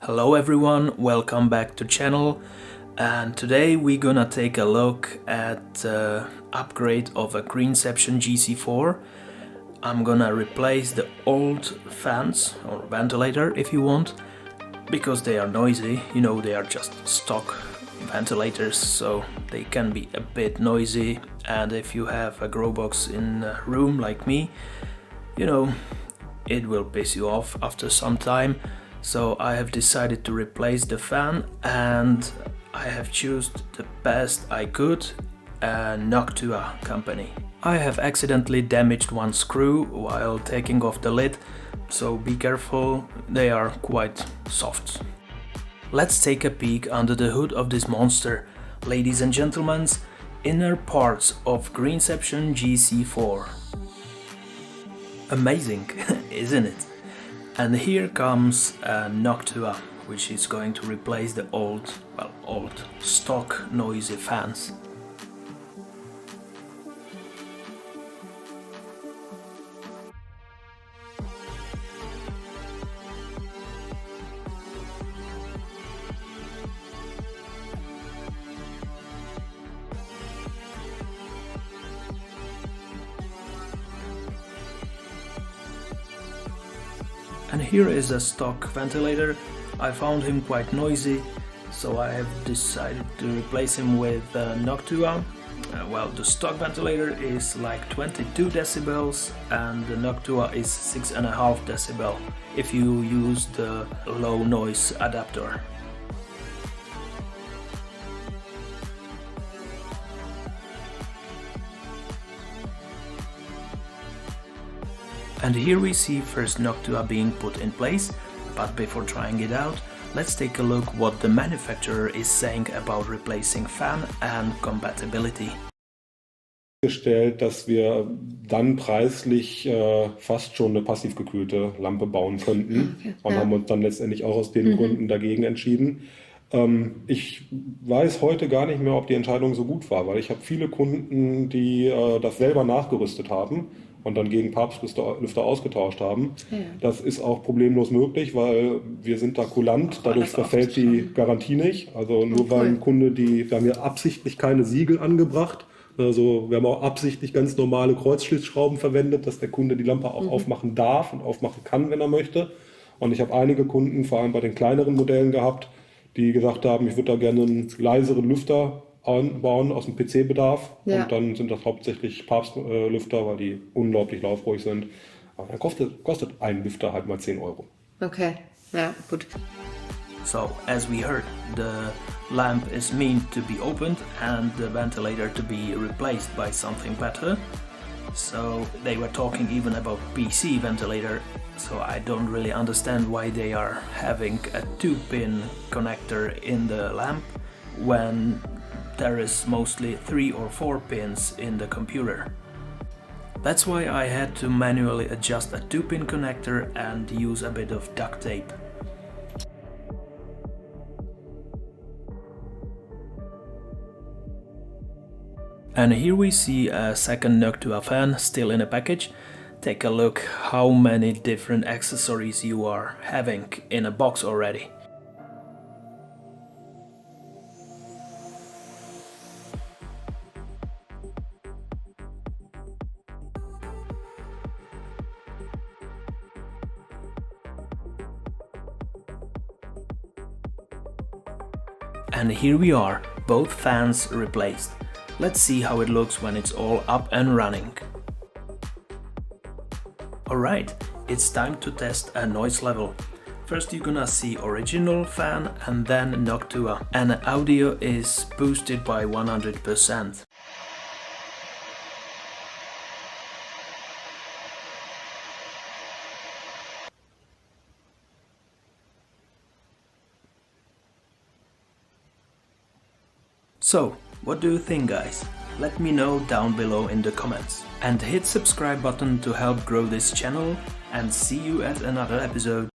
Hello everyone, welcome back to channel, and today we're gonna take a look at the upgrade of a Greenception GC-4. I'm gonna replace the old fans or ventilator if you want, because they are noisy. You know, they are just stock ventilators, so they can be a bit noisy, and if you have a grow box in a room like me, you know, it will piss you off after some time. So I have decided to replace the fan, and I have chosen the best I could, a Noctua company. I have accidentally damaged one screw while taking off the lid, so be careful, they are quite soft. Let's take a peek under the hood of this monster. Ladies and gentlemen, inner parts of Greenception GC-4. Amazing, isn't it? And here comes a Noctua, which is going to replace the old stock noisy fans. And here is a stock ventilator. I found him quite noisy, so I have decided to replace him with Noctua. The stock ventilator is like 22 decibels and the Noctua is 6.5 decibel if you use the low noise adapter. And here we see first Noctua being put in place, but before trying it out, let's take a look what the manufacturer is saying about replacing fan and compatibility. Gestellt, dass wir dann preislich fast schon eine passiv gekühlte Lampe bauen könnten, und haben uns dann letztendlich auch aus den Gründen dagegen entschieden. Ich weiß heute gar nicht mehr, ob die Entscheidung so gut war, weil ich habe viele Kunden, die das selber nachgerüstet haben und dann gegen Papstlüfter ausgetauscht haben. Ja. Das ist auch problemlos möglich, weil wir sind da kulant, dadurch verfällt die Garantie nicht. Also nur weil ein Kunde, wir haben ja absichtlich keine Siegel angebracht, also wir haben auch absichtlich ganz normale Kreuzschlitzschrauben verwendet, dass der Kunde die Lampe auch aufmachen darf und aufmachen kann, wenn er möchte. Und ich habe einige Kunden, vor allem bei den kleineren Modellen gehabt, die gesagt haben, ich würde da gerne einen leiseren Lüfter anbauen aus dem PC-Bedarf. Ja. Und dann sind das hauptsächlich Papstlüfter, weil die unglaublich laufruhig sind. Aber dann kostet ein Lüfter halt mal 10 Euro. Okay, ja, gut. So, as we heard, the lamp is meant to be opened and the ventilator to be replaced by something better. So they were talking even about PC ventilator, so I don't really understand why they are having a 2-pin connector in the lamp when there is mostly 3 or 4 pins in the computer. That's why I had to manually adjust a 2-pin connector and use a bit of duct tape. And here we see a second Noctua fan still in a package. Take a look how many different accessories you are having in a box already. And here we are, both fans replaced. Let's see how it looks when it's all up and running. Alright, it's time to test a noise level. First you're gonna see original fan and then Noctua, and audio is boosted by 100%. So, what do you think, guys? Let me know down below in the comments. And hit subscribe button to help grow this channel, and see you at another episode.